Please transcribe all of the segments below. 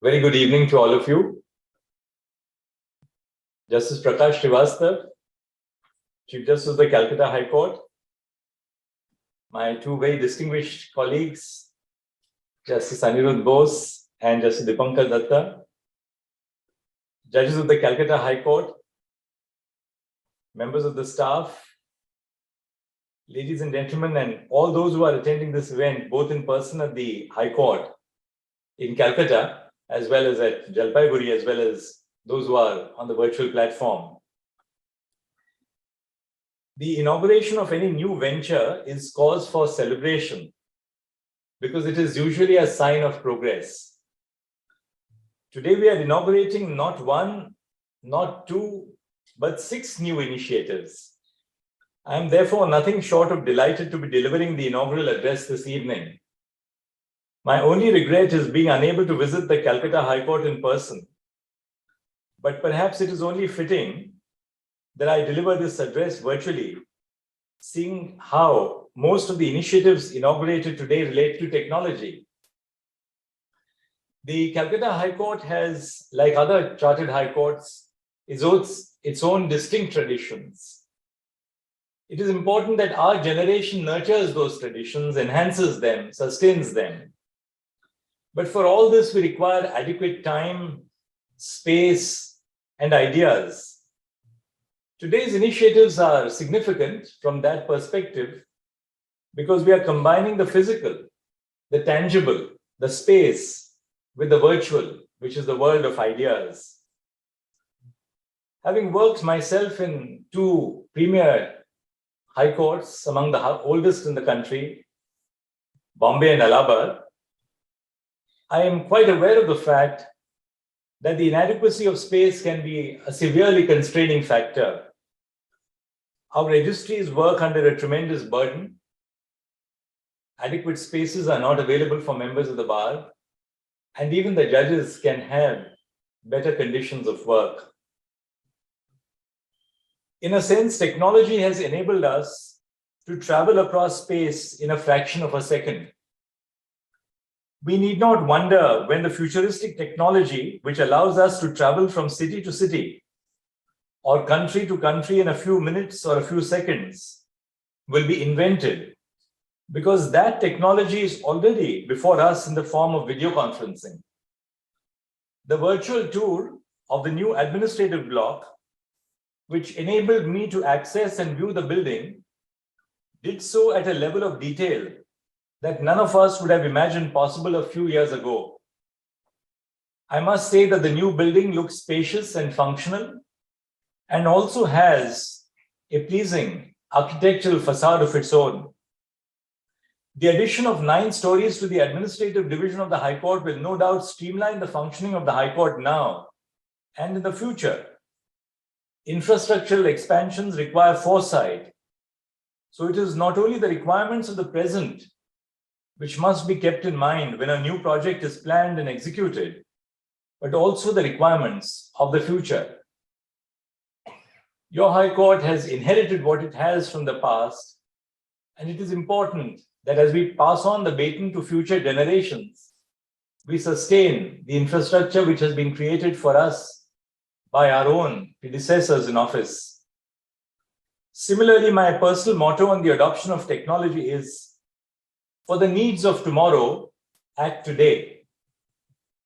Very good evening to all of you. Justice Prakash Srivastava, Chief Justice of the Calcutta High Court, my two very distinguished colleagues, Justice Anirudh Bose and Justice Dipankar Datta, judges of the Calcutta High Court, members of the staff, ladies and gentlemen, and all those who are attending this event, both in person at the High Court in Calcutta, as well as at Jalpaiguri, as well as those who are on the virtual platform. The inauguration of any new venture is cause for celebration because it is usually a sign of progress. Today we are inaugurating not one, not two, but 6 new initiatives. I am therefore nothing short of delighted to be delivering the inaugural address this evening. My only regret is being unable to visit the Calcutta High Court in person. But perhaps it is only fitting that I deliver this address virtually, seeing how most of the initiatives inaugurated today relate to technology. The Calcutta High Court has, like other chartered high courts, its own distinct traditions. It is important that our generation nurtures those traditions, enhances them, sustains them. But for all this, we require adequate time, space, and ideas. Today's initiatives are significant from that perspective because we are combining the physical, the tangible, the space with the virtual, which is the world of ideas. Having worked myself in 2 premier high courts, among the oldest in the country, Bombay and Allahabad, I am quite aware of the fact that the inadequacy of space can be a severely constraining factor. Our registries work under a tremendous burden. Adequate spaces are not available for members of the bar, and even the judges can have better conditions of work. In a sense, technology has enabled us to travel across space in a fraction of a second. We need not wonder when the futuristic technology, which allows us to travel from city to city or country to country in a few minutes or a few seconds, will be invented, because that technology is already before us in the form of video conferencing. The virtual tour of the new administrative block, which enabled me to access and view the building, did so at a level of detail that none of us would have imagined possible a few years ago. I must say that the new building looks spacious and functional and also has a pleasing architectural facade of its own. The addition of 9 stories to the administrative division of the High Court will no doubt streamline the functioning of the High Court now and in the future. Infrastructural expansions require foresight. So it is not only the requirements of the present which must be kept in mind when a new project is planned and executed, but also the requirements of the future. Your High Court has inherited what it has from the past, and it is important that as we pass on the baton to future generations, we sustain the infrastructure which has been created for us by our own predecessors in office. Similarly, my personal motto on the adoption of technology is, for the needs of tomorrow, act today.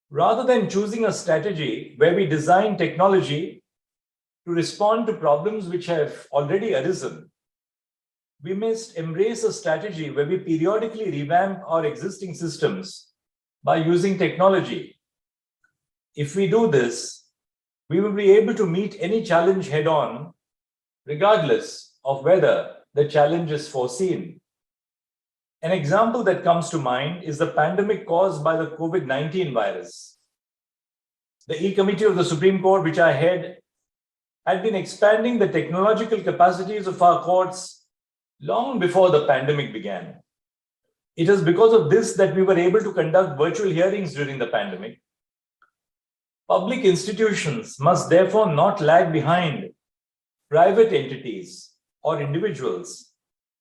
Rather than choosing a strategy where we design technology to respond to problems which have already arisen, we must embrace a strategy where we periodically revamp our existing systems by using technology. If we do this, we will be able to meet any challenge head-on, regardless of whether the challenge is foreseen. An example that comes to mind is the pandemic caused by the COVID-19 virus. The E-Committee of the Supreme Court, which I head, had been expanding the technological capacities of our courts long before the pandemic began. It is because of this that we were able to conduct virtual hearings during the pandemic. Public institutions must therefore not lag behind private entities or individuals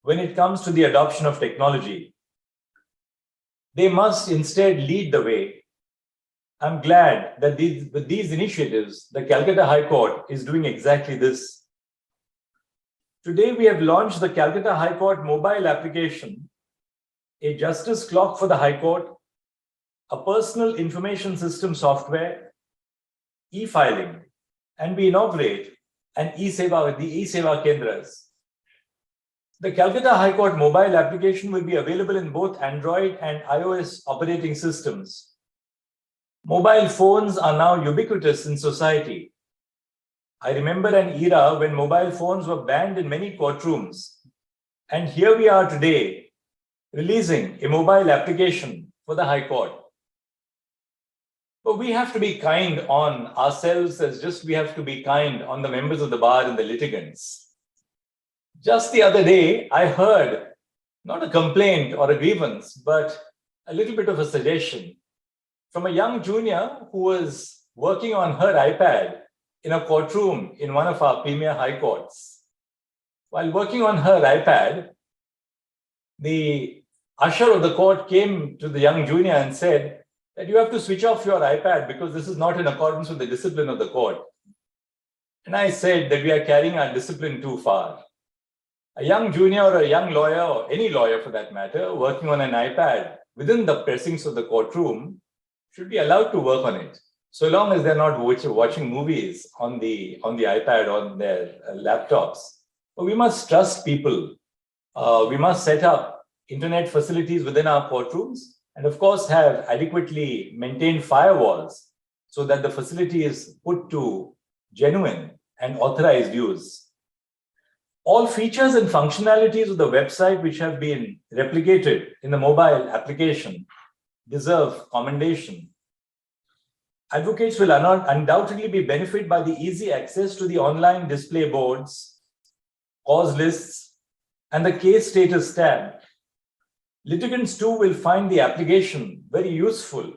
when it comes to the adoption of technology. They must instead lead the way. I'm glad that with these initiatives, the Calcutta High Court is doing exactly this. Today, we have launched the Calcutta High Court mobile application, a justice clock for the High Court, a personal information system software, e-filing, and we inaugurate an e-seva with the e-seva kendras. The Calcutta High Court mobile application will be available in both Android and iOS operating systems. Mobile phones are now ubiquitous in society. I remember an era when mobile phones were banned in many courtrooms. And here we are today, releasing a mobile application for the High Court. But we have to be kind on ourselves as just we have to be kind on the members of the bar and the litigants. Just the other day, I heard not a complaint or a grievance, but a little bit of a suggestion from a young junior who was working on her iPad in a courtroom in one of our premier high courts. While working on her iPad, the usher of the court came to the young junior and said that you have to switch off your iPad because this is not in accordance with the discipline of the court. And I said that we are carrying our discipline too far. A young junior or a young lawyer, or any lawyer for that matter, working on an iPad within the precincts of the courtroom should be allowed to work on it, so long as they're not watching movies on the iPad or on their laptops. But we must trust people. We must set up internet facilities within our courtrooms and of course have adequately maintained firewalls so that the facility is put to genuine and authorized use. All features and functionalities of the website which have been replicated in the mobile application deserve commendation. Advocates will undoubtedly be benefited by the easy access to the online display boards, cause lists, and the case status tab. Litigants too will find the application very useful.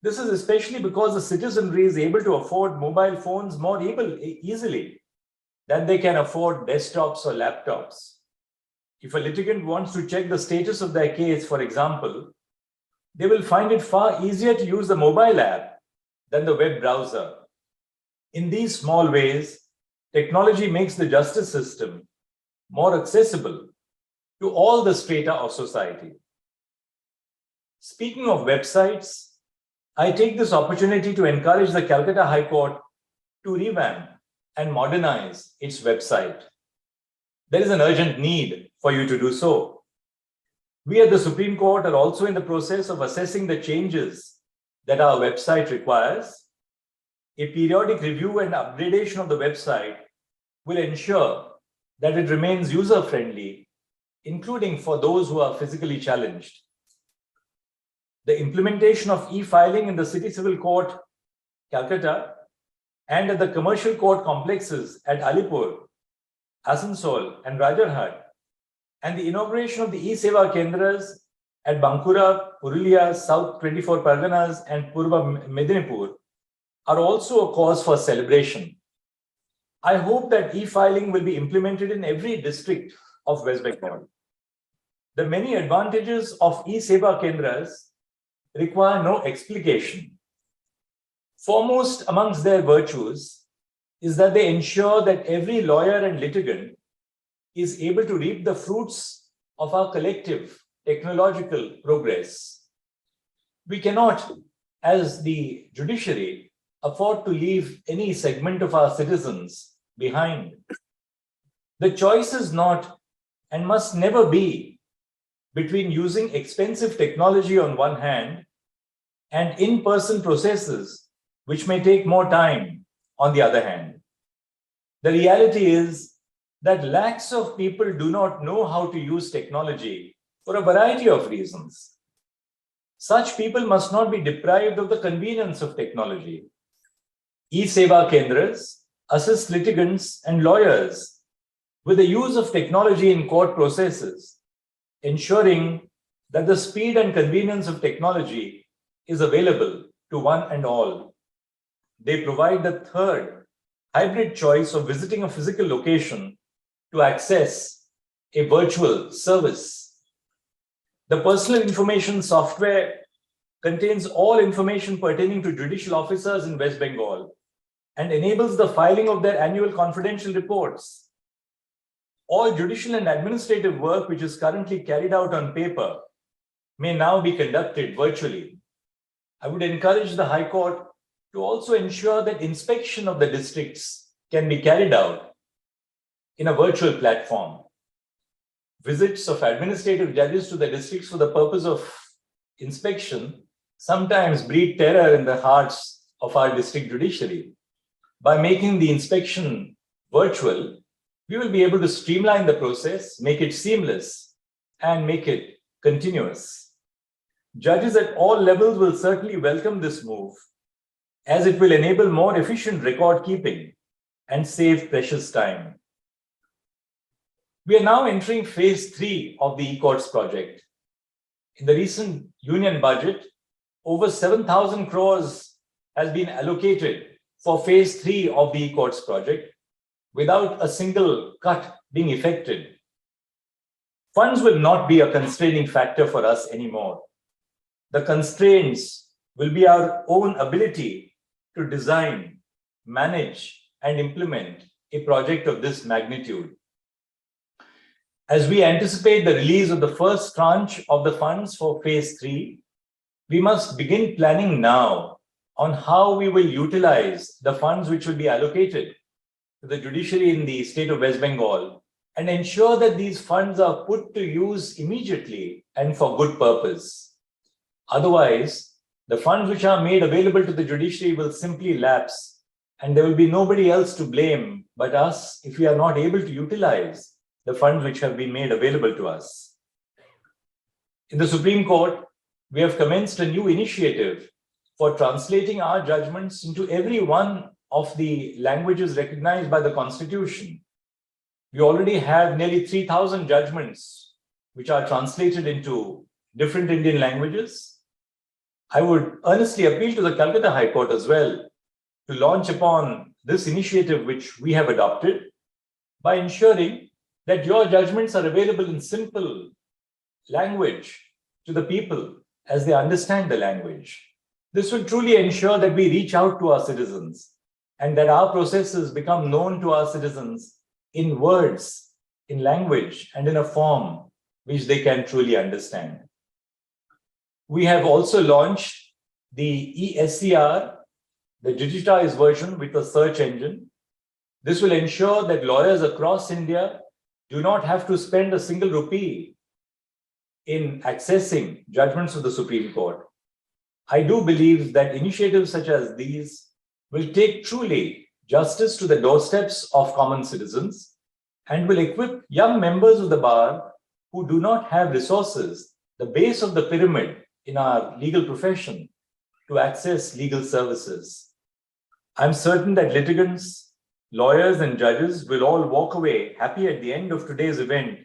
This is especially because the citizenry is able to afford mobile phones more easily than they can afford desktops or laptops. If a litigant wants to check the status of their case, for example, they will find it far easier to use the mobile app than the web browser. In these small ways, technology makes the justice system more accessible to all the strata of society. Speaking of websites, I take this opportunity to encourage the Calcutta High Court to revamp and modernize its website. There is an urgent need for you to do so. We at the Supreme Court are also in the process of assessing the changes that our website requires. A periodic review and upgradation of the website will ensure that it remains user-friendly, including for those who are physically challenged. The implementation of e-filing in the City Civil Court, Calcutta, and at the commercial court complexes at Alipur, Asansol, and Rajarhat, and the inauguration of the e-seva kendras at Bankura, Purulia, South 24 Parganas, and Purva Medinipur are also a cause for celebration. I hope that e-filing will be implemented in every district of West Bengal. The many advantages of e-seva kendras require no explication. Foremost amongst their virtues is that they ensure that every lawyer and litigant is able to reap the fruits of our collective technological progress. We cannot, as the judiciary, afford to leave any segment of our citizens behind. The choice is not and must never be between using expensive technology on one hand and in-person processes which may take more time on the other hand. The reality is that lakhs of people do not know how to use technology for a variety of reasons. Such people must not be deprived of the convenience of technology. E-seva kendras assist litigants and lawyers with the use of technology in court processes, ensuring that the speed and convenience of technology is available to one and all. They provide the third hybrid choice of visiting a physical location to access a virtual service. The personal information software contains all information pertaining to judicial officers in West Bengal and enables the filing of their annual confidential reports. All judicial and administrative work which is currently carried out on paper may now be conducted virtually. I would encourage the High Court to also ensure that inspection of the districts can be carried out in a virtual platform. Visits of administrative judges to the districts for the purpose of inspection sometimes breed terror in the hearts of our district judiciary. By making the inspection virtual, we will be able to streamline the process, make it seamless, and make it continuous. Judges at all levels will certainly welcome this move, as it will enable more efficient record keeping and save precious time. We are now entering phase 3 of the e-courts project. In the recent union budget, over 7,000 crores has been allocated for phase 3 of the e-courts project without a single cut being effected. Funds will not be a constraining factor for us anymore. The constraints will be our own ability to design, manage, and implement a project of this magnitude. As we anticipate the release of the first tranche of the funds for phase 3, we must begin planning now on how we will utilize the funds which will be allocated to the judiciary in the state of West Bengal and ensure that these funds are put to use immediately and for good purpose. Otherwise, the funds which are made available to the judiciary will simply lapse, and there will be nobody else to blame but us if we are not able to utilize the funds which have been made available to us. In the Supreme Court, we have commenced a new initiative for translating our judgments into every one of the languages recognized by the Constitution. We already have nearly 3,000 judgments which are translated into different Indian languages. I would earnestly appeal to the Calcutta High Court as well to launch upon this initiative which we have adopted by ensuring that your judgments are available in simple language to the people as they understand the language. This will truly ensure that we reach out to our citizens and that our processes become known to our citizens in words, in language, and in a form which they can truly understand. We have also launched the ESCR, the digitized version with a search engine. This will ensure that lawyers across India do not have to spend a single rupee in accessing judgments of the Supreme Court. I do believe that initiatives such as these will take truly justice to the doorsteps of common citizens and will equip young members of the bar who do not have resources, the base of the pyramid in our legal profession, to access legal services. I'm certain that litigants, lawyers, and judges will all walk away happy at the end of today's event,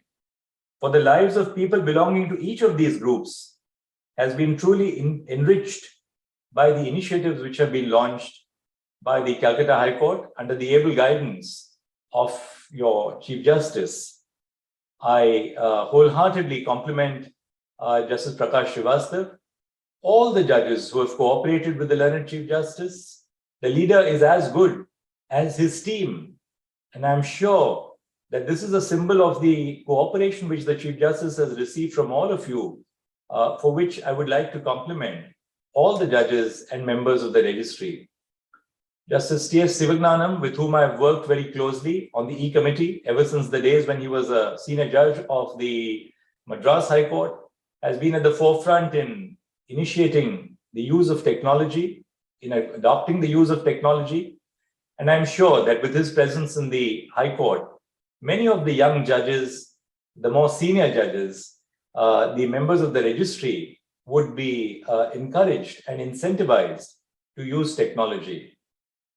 for the lives of people belonging to each of these groups has been truly enriched by the initiatives which have been launched by the Calcutta High Court under the able guidance of your Chief Justice. I wholeheartedly compliment Justice Prakash Srivastava, all the judges who have cooperated with the learned Chief Justice. The leader is as good as his team, and I'm sure that this is a symbol of the cooperation which the Chief Justice has received from all of you, for which I would like to compliment all the judges and members of the registry. Justice T.S. Sivagnanam, with whom I've worked very closely on the E-Committee ever since the days when he was a senior judge of the Madras High Court, has been at the forefront in initiating the use of technology, in adopting the use of technology. And I'm sure that with his presence in the High Court, many of the young judges, the more senior judges, the members of the registry would be encouraged and incentivized to use technology.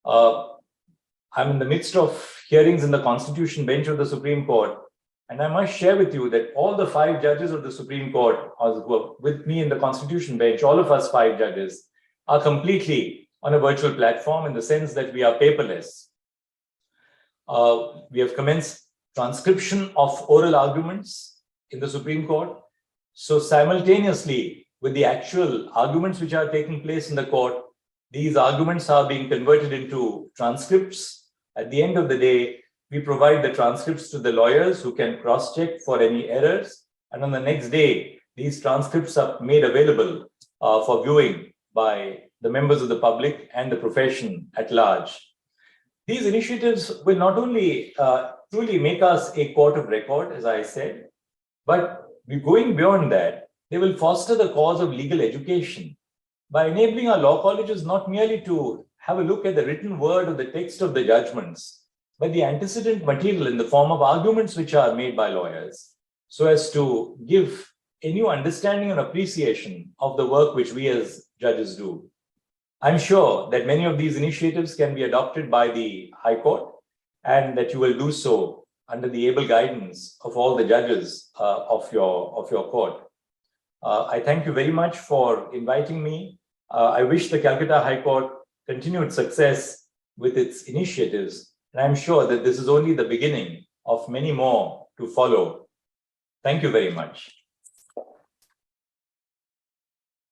I'm in the midst of hearings in the Constitution Bench of the Supreme Court, and I must share with you that all the 5 judges of the Supreme Court who are with me in the Constitution Bench, all of us 5 judges, are completely on a virtual platform in the sense that we are paperless. We have commenced transcription of oral arguments in the Supreme Court. So simultaneously, with the actual arguments which are taking place in the court. These arguments are being converted into transcripts. At the end of the day, we provide the transcripts to the lawyers who can cross-check for any errors. And on the next day, these transcripts are made available for viewing by the members of the public and the profession at large. These initiatives will not only truly make us a court of record, as I said, but going beyond that, they will foster the cause of legal education by enabling our law colleges not merely to have a look at the written word or the text of the judgments, but the antecedent material in the form of arguments which are made by lawyers, so as to give a new understanding and appreciation of the work which we as judges do. I'm sure that many of these initiatives can be adopted by the High Court and that you will do so under the able guidance of all the judges of your court. I thank you very much for inviting me. I wish the Calcutta High Court continued success with its initiatives, and I'm sure that this is only the beginning of many more to follow. Thank you very much.